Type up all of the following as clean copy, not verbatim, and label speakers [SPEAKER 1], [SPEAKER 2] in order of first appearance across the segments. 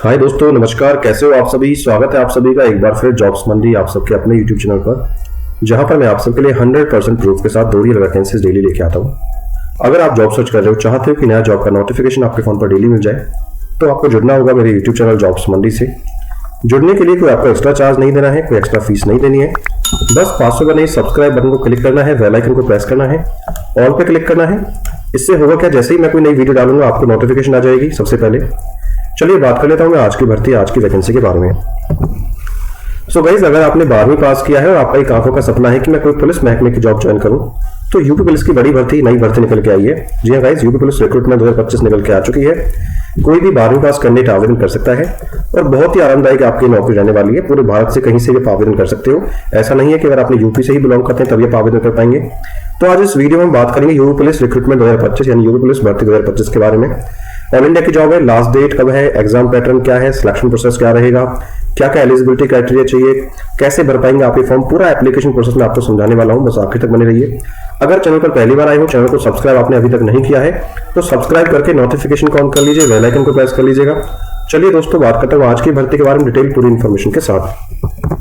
[SPEAKER 1] हाय दोस्तों, नमस्कार। कैसे हो आप सभी। स्वागत है आप सभी का एक बार फिर जॉब्स मंडी आप सबके अपने यूट्यूब चैनल पर, जहां पर मैं आप सबके लिए 100% प्रूफ के साथ 2 रियल वैकेंसीज डेली लेके आता हूं। अगर आप जॉब सर्च कर रहे हो, चाहते हो कि नया जॉब का नोटिफिकेशन आपके फोन पर डेली मिल जाए, तो आपको जुड़ना होगा मेरे यूट्यूब चैनल जॉब्स मंडी से। जुड़ने के लिए कोई आपको एक्स्ट्रा चार्ज नहीं देना है, कोई एक्स्ट्रा फीस नहीं देनी है। बस 500 का नहीं, सब्सक्राइब बटन को क्लिक करना है, बेल आइकन को प्रेस करना है, ऑल पे क्लिक करना है। इससे होगा क्या, जैसे ही मैं कोई नई वीडियो डालूंगा आपको नोटिफिकेशन आ जाएगी सबसे पहले। चलिए बात कर लेता हूँ मैं आज की भर्ती, आज की वैकेंसी के बारे में। सो गाइस, अगर आपने 12वीं पास किया है और आपका एक आंखों का सपना है कि मैं कोई पुलिस महकमे की जॉब ज्वाइन करूं, तो यूपी पुलिस की बड़ी भर्ती, नई भर्ती निकल के आई है। जी हाँ गाइस, यूपी पुलिस रिक्रूटमेंट 2025 निकल के आ चुकी है। कोई भी 12वीं पास कैंडिडेट आवेदन कर सकता है और बहुत ही आरामदायक आपकी नौकरी रहने वाली है। पूरे भारत से कहीं से भी आवेदन कर सकते हो। ऐसा नहीं है कि अगर आपने यूपी से ही बिलोंग करते हैं तभी आप आवेदन कर पाएंगे। तो आज इस वीडियो में हम बात करेंगे यूपी पुलिस रिक्रूटमेंट 2025 यानी यूपी पुलिस भर्ती 2025 के बारे में। ऑल इंडिया की जॉब है, लास्ट डेट कब है, एग्जाम पैटर्न क्या है, सिलेक्शन प्रोसेस क्या रहेगा, क्या क्या एलिजिबिलिटी क्राइटेरिया चाहिए, कैसे भर पाएंगे आप ये फॉर्म, पूरा एप्लीकेशन प्रोसेस मैं आपको समझाने वाला हूं। बस आखिर तक बने रहिए। अगर चैनल पर पहली बार आए हो, चैनल को सब्सक्राइब आपने अभी तक नहीं किया है तो सब्सक्राइब करके नोटिफिकेशन को ऑन कर लीजिए, बेल आइकन को प्रेस कर लीजिएगा। चलिए दोस्तों, बात करता हूँ आज की भर्ती के बारे में डिटेल पूरी इन्फॉर्मेशन के साथ।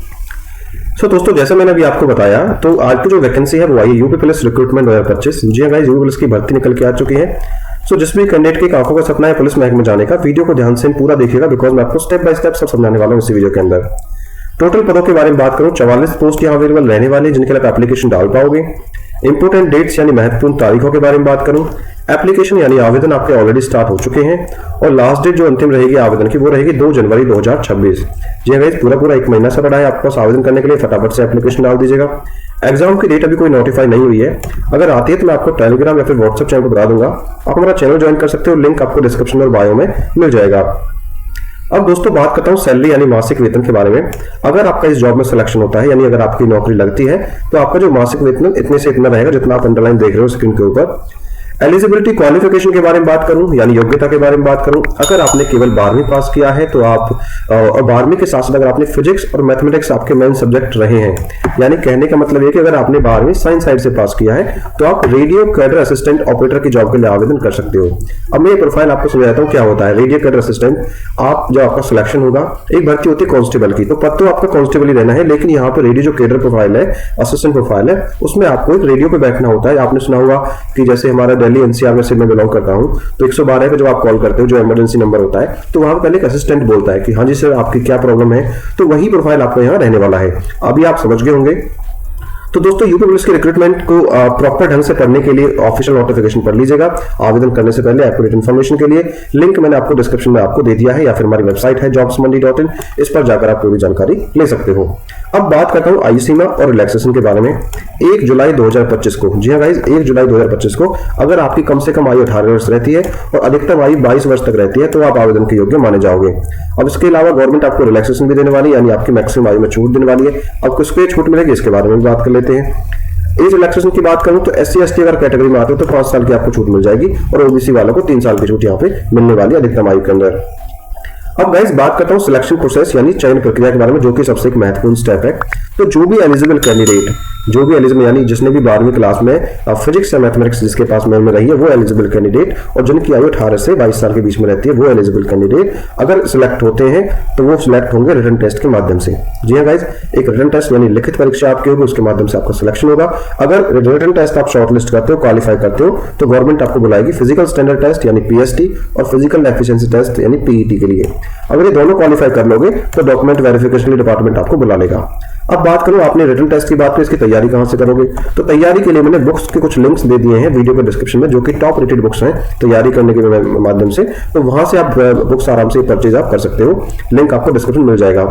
[SPEAKER 1] दोस्तों, जैसे मैंने अभी आपको बताया, तो आज की जो वैकेंसी है वो आई यूपी पुलिस रिक्रूटमेंट 2025। जी हाँ, यूपी पुलिस की भर्ती निकल के आ चुकी है। जिस भी कैंडिडेट की आंखों का सपना है पुलिस महकमे में जाने का, वीडियो को ध्यान से पूरा देखिएगा, बिकॉज मैं आपको स्टेप बाय स्टेप सब समझाने वाला हूँ इसी वीडियो के अंदर। टोटल पदों के बारे में बात करूं, 44 पोस्ट यहाँ अवेलेबल रहने वाले जिनके लिए आप एप्लीकेशन डाल पाओगे। इंपोर्टेंट डेट्स यानी महत्वपूर्ण तारीखों के बारे में बात करूं, एप्लीकेशन यानी आवेदन आपके ऑलरेडी स्टार्ट हो चुके हैं और लास्ट डेट जो अंतिम रहेगी आवेदन की वो रहेगी 2 जनवरी 2026। जी गाइस, पूरा 1 महीना से पड़ा है आपके पास आवेदन करने के लिए। फटाफट से एप्लीकेशन डाल दीजिएगा। एग्जाम की डेट अभी कोई नोटिफाई नहीं हुई है। अगर आती है तो मैं आपको टेलीग्राम या फिर व्हाट्सएप चैनल पर बता दूंगा। आप हमारा चैनल ज्वाइन कर सकते हो, लिंक आपको डिस्क्रिप्शन और बायो में मिल जाएगा। अब दोस्तों बात करता हूं सैलरी यानी मासिक वेतन के बारे में। अगर आपका इस जॉब में सिलेक्शन होता है यानी अगर आपकी नौकरी लगती है तो आपका जो मासिक वेतन इतने से इतना रहेगा जितना आप अंडरलाइन देख रहे हो स्क्रीन के ऊपर। एलिजिबिलिटी क्वालिफिकेशन के बारे में बात करूं यानी योग्यता के बारे में बात करूं, अगर आपने केवल 12वीं पास किया है तो आप और 12वीं के साथ साथ अगर आपने फिजिक्स और मैथमेटिक्स आपके मेन सब्जेक्ट रहे हैं, यानी कहने का मतलब है कि अगर आपने 12वीं साइंस साइड से पास किया है तो आप रेडियो कैडर असिस्टेंट ऑपरेटर की जॉब के लिए आवेदन कर सकते हो। अब मैं ये प्रोफाइल आपको समझाता हूँ क्या होता है रेडियो कैडर असिस्टेंट। आप जब आपका सिलेक्शन होगा, एक भर्ती होती है कांस्टेबल की, तो पद तो आपका कांस्टेबल ही रहना है, लेकिन यहाँ पे रेडियो जो कैडर प्रोफाइल है, असिस्टेंट प्रोफाइल है, उसमें आपको एक रेडियो पे बैठना होता है। आपने सुना होगा कि जैसे हमारा दिल्ली एनसीआर में से मैं बिलोंग करता हूं, तो 112 पे जब आप कॉल करते हो जो इमरजेंसी नंबर होता है, तो वहां पहले एक असिस्टेंट बोलता है कि हाँ जी सर आपकी क्या प्रॉब्लम है, तो वही प्रोफाइल आपको यहाँ रहने वाला है। अभी आप समझ गए होंगे। तो दोस्तों, यूपी पुलिस के रिक्रूटमेंट को प्रॉपर ढंग से पढ़ने के लिए ऑफिशियल नोटिफिकेशन पढ़ लीजिएगा। आवेदन करने से पहले एक्यूरेट इन्फॉर्मेशन के लिए लिंक मैंने आपको डिस्क्रिप्शन में आपको दे दिया है, या फिर हमारी वेबसाइट है jobsmandi.in, इस पर जाकर आप पूरी जानकारी ले सकते हो। अब बात करता हूं आयु सीमा और रिलैक्सेशन के बारे में। 1 जुलाई 2025 को, जी हाँ गाइस, 1 जुलाई 2025 को अगर आपकी कम से कम आयु 18 वर्ष रहती है और अधिकतम आयु 22 वर्ष तक रहती है तो आप आवेदन के योग्य माने जाओगे। अब इसके अलावा गवर्नमेंट आपको रिलैक्सेशन भी देने वाली है, यानी आपकी मैक्सिमम आयु में छूट देने वाली है। अब किसको छूट मिलेगी इसके बारे में भी बात कर लेते हैं। एज रिलैक्सेशन की बात करूं तो SC/ST अगर कैटेगरी में आते हो तो 5 साल की आपको छूट मिल जाएगी और OBC वालों को 3 साल की छूट यहाँ पे मिलने वाली है अधिकतम आयु के अंदर। अब गाइस बात करता हूं सिलेक्शन प्रोसेस यानी चयन प्रक्रिया के बारे में, जो कि सबसे एक महत्वपूर्ण स्टेप है। तो जो भी एलिजिबल कैंडिडेट, जो भी एलिजिबल यानी जिसने भी 12वीं क्लास में फिजिक्स या मैथमेटिक्स जिसके पास में रही है वो एलिजिबल कैंडिडेट, और जिनकी आयु 18 से 22 साल के बीच में रहती है वो एलिजिबल कैंडिडेट अगर सिलेक्ट होते हैं तो वो सिलेक्ट होंगे रिटन टेस्ट के माध्यम से। जी हाँ गाइस, एक रिटन टेस्ट यानी लिखित परीक्षा आपकी होगी, उसके माध्यम से आपका सिलेक्शन होगा। अगर रिटन टेस्ट आप शॉर्टलिस्ट करते हो, क्वालिफाई करते हो, तो गवर्नमेंट आपको बुलाएगी फिजिकल स्टैंडर्ड टेस्ट यानी PST और फिजिकल एफिशिएंसी टेस्ट यानी PET के लिए। अगर ये दोनों क्वालिफाई कर लोगे तो डॉक्यूमेंट वेरिफिकेशन के लिए डिपार्टमेंट आपको बुला लेगा। अब बात करूं आपने रिटन टेस्ट की बात करें, इसकी तैयारी कहां से करोगे, तो तैयारी के लिए मैंने बुक्स के कुछ लिंक्स दे दिए हैं वीडियो के डिस्क्रिप्शन में, जो कि टॉप रेटेड बुक्स हैं तैयारी करने के माध्यम से, तो वहां से आप बुक्स आराम से परचेज आप कर सकते हो। लिंक आपको डिस्क्रिप्शन मिल जाएगा।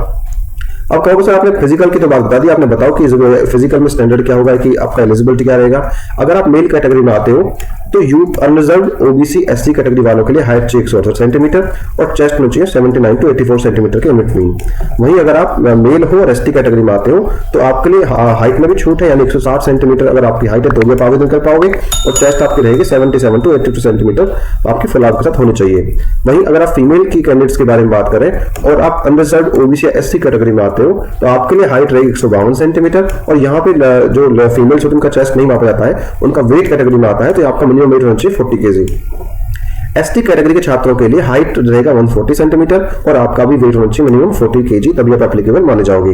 [SPEAKER 1] अब कहोगे सर आपने फिजिकल की तो बात बता दी, आपने बताओ कि फिजिकल में स्टैंडर्ड क्या होगा, कि आपका एलिजिबिलिटी क्या रहेगा। अगर आप मेल कैटेगरी में आते हो तो youth unreserved OBC SC category वालों के लिए हाइट चाहिए 168 सेंटीमीटर और चेस्ट में चाहिए 79 to 84 सेंटीमीटर के बिटवीन। वहीं अगर आप मेल हो और ST कैटेगरी में आते हो तो आपके लिए हाइट में भी छूट है, यानी 160 सेंटीमीटर अगर आपकी हाइट है तो भी आप आवेदन कर पाओगे, और चेस्ट आपकी रहेगी 77 to 82 सेंटीमीटर आपकी फुलाव के साथ होनी चाहिए। वहीं अगर आप फीमेल की कैंडिडेट्स के बारे में बात करें और आप अनरिजर्व्ड OBC या SC कैटेगरी में आते हो तो आपके लिए हाइट रहेगी 152 सेंटीमीटर, और यहाँ पे जो फीमेल्स होती है उनका चेस्ट नहीं मापा जाता है, उनका वेट कैटेगरी में आता है, तो आपका मिनिमम वेट होना चाहिए 40 kg। एसटी कैटेगरी के छात्रों के लिए हाइट रहेगा 140 सेंटीमीटर और आपका भी वेट होना चाहिए मिनिमम 40 kg, तभी आप एप्लीकेबल माने जाओगे।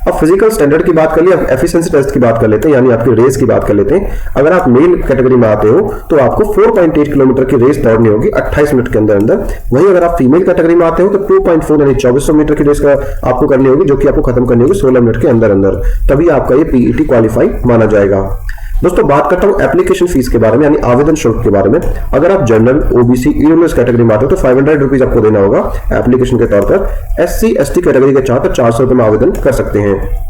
[SPEAKER 1] अब फिजिकल स्टैंडर्ड की बात कर लिया, एफिशिएंसी टेस्ट की बात कर लेते हैं, यानी आपकी रेस की बात कर लेते हैं। अगर आप मेल कैटेगरी में आते हो तो आपको 4.8 किलोमीटर की रेस दौड़नी होगी 28 मिनट के अंदर अंदर। वहीं अगर आप फीमेल कैटेगरी में आते हो तो 2.4 यानी 2400 मीटर की रेस का आपको करनी होगी, जो कि आपको खत्म करनी होगी 16 मिनट के अंदर अंदर, तभी आपका ये पीईटी क्वालिफाई माना जाएगा। दोस्तों बात करता हूं एप्लीकेशन फीस के बारे में, यानी आवेदन शुल्क के बारे में। अगर आप जनरल, ओबीसी, ईडब्ल्यूएस कैटेगरी में आते हो तो 500 रुपीज आपको देना होगा एप्लीकेशन के तौर पर। एससी एसटी कैटेगरी के छात्र 400 रुपए में आवेदन कर सकते हैं।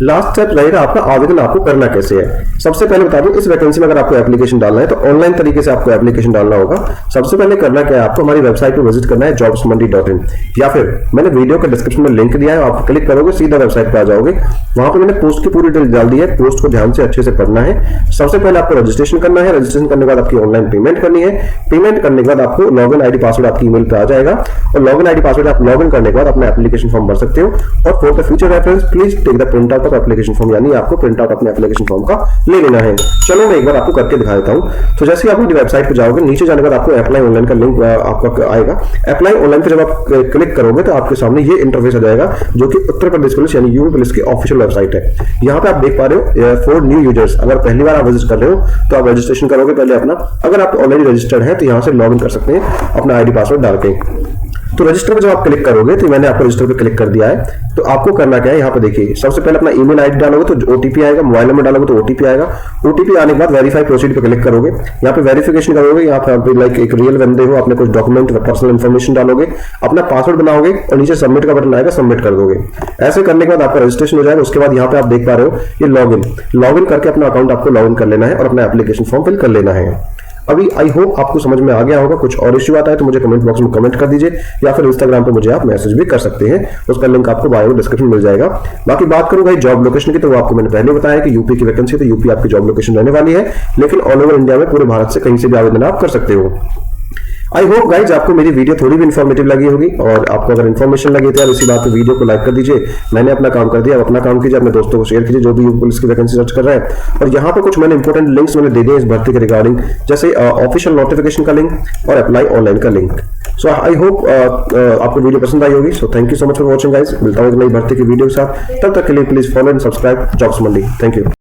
[SPEAKER 1] लास्ट स्टेप रहेगा आपका आवेदन आपको करना कैसे है। सबसे पहले बता दूं, इस वैकेंसी में अगर आपको एप्लीकेशन डालना है तो ऑनलाइन तरीके से आपको एप्लीकेशन डालना होगा। सबसे पहले करना क्या है, आपको हमारी वेबसाइट पर विजिट करना है jobsmandi.in, या फिर मैंने वीडियो के डिस्क्रिप्शन में लिंक दिया है, आप क्लिक करोगे सीधा वेबसाइट पर आ जाओगे। वहां पर मैंने पोस्ट की पूरी डिटेल डाल दी है, पोस्ट को ध्यान से अच्छे से पढ़ना है। सबसे पहले आपको रजिस्ट्रेशन करना है, रजिस्ट्रेशन करने के बाद आपकी ऑनलाइन पेमेंट करनी है। पेमेंट करने के बाद आपको लॉगिन आईडी पासवर्ड आपकी ईमेल पे आ जाएगा, और लॉगिन आईडी पासवर्ड आप लॉगिन करने के बाद अपना एप्लीकेशन फॉर्म भर सकते हो। और for the future reference please take the print out of application form, यानी आपको प्रिंट आउट अपने एप्लीकेशन फॉर्म का ले लेना है। चलो मैं एक बार आपको करके दिखा देता हूं। तो जैसे आप वेबसाइट पे जाओगे, नीचे जाने के बाद आपको अप्लाई ऑनलाइन का लिंक आपका आएगा। अप्लाई ऑनलाइन पे जब आप क्लिक करोगे तो आपके सामने ये इंटरफेस आ जाएगा, जो कि उत्तर प्रदेश पुलिस यानी यूपी पुलिस की ऑफिशियल वेबसाइट है। यहाँ पे आप देख पा रहे हो फॉर न्यू यूजर्स, अगर पहली बार आप विजिट कर रहे हो तो आप रजिस्ट्रेशन करोगे पहले अपना। अगर आप ऑलरेडी रजिस्टर्ड है तो यहाँ से लॉग इन कर सकते हैं अपना आईडी पासवर्ड डाल के। तो रजिस्टर पे जब आप क्लिक करोगे, तो मैंने आपको रजिस्टर पे क्लिक कर दिया है। तो आपको करना क्या है, यहाँ पे देखिए सबसे पहले अपना ईमेल आईडी डालोगे तो ओटीपी आएगा, मोबाइल नंबर डालोगे तो ओटीपी आएगा। ओटीपी आने के बाद वेरीफाई प्रोसीड पे क्लिक करोगे, यहाँ पे वेरिफिकेशन करोगे। यहाँ पे लाइक एक रियल बंदे हो, अपने कुछ डॉक्यूमेंट पर्सनल इन्फॉर्मेशन डालोगे, अपना पासवर्ड बनाओगे और नीचे सबमिट का बटन आएगा, सबमिट कर दोगे। ऐसे करने के बाद आपका रजिस्ट्रेशन हो जाएगा। उसके बाद यहाँ पे आप देख पा रहे हो ये लॉगिन करके अपना अकाउंट आपको लॉगिन कर लेना है और अपना एप्लीकेशन फॉर्म फिल कर लेना है। अभी आई होप आपको समझ में आ गया होगा। कुछ और इश्यू आता है तो मुझे कमेंट बॉक्स में कमेंट कर दीजिए, या फिर इंस्टाग्राम पे मुझे आप मैसेज भी कर सकते हैं, उसका लिंक आपको बायो डिस्क्रिप्शन में मिल जाएगा। बाकी बात करूं भाई जॉब लोकेशन की, तो वो आपको मैंने पहले बताया कि यूपी की वैकेंसी, तो यूपी आपकी जॉब लोकेशन रहने वाली है, लेकिन ऑल ओवर इंडिया में पूरे भारत से कहीं से भी आवेदन आप कर सकते हो। आई होप गाइज आपको मेरी वीडियो थोड़ी भी इन्फॉर्मेटिव लगी होगी, और आपको अगर इन्फॉर्मेशन लगी तो यार इसी बात पे वीडियो को लाइक कर दीजिए। मैंने अपना काम कर दिया, अपना काम कीजिए, अपने दोस्तों को शेयर कीजिए जो भी पुलिस की वैकेंसी सर्च कर रहे हैं। और यहाँ पर कुछ मैंने इंपॉर्टेंट लिंक्स मैंने दे दिए इस भर्ती के रिगार्डिंग, जैसे ऑफिशियल नोटिफिकेशन का लिंक और अप्लाई ऑनलाइन का लिंक। सो आई होप आपको वीडियो पसंद आई होगी। So thank you so much for watching guys. मिलता हूँ एक नई भर्ती की वीडियो के साथ, तब तक के लिए please follow and subscribe jobs Mandi. Thank you.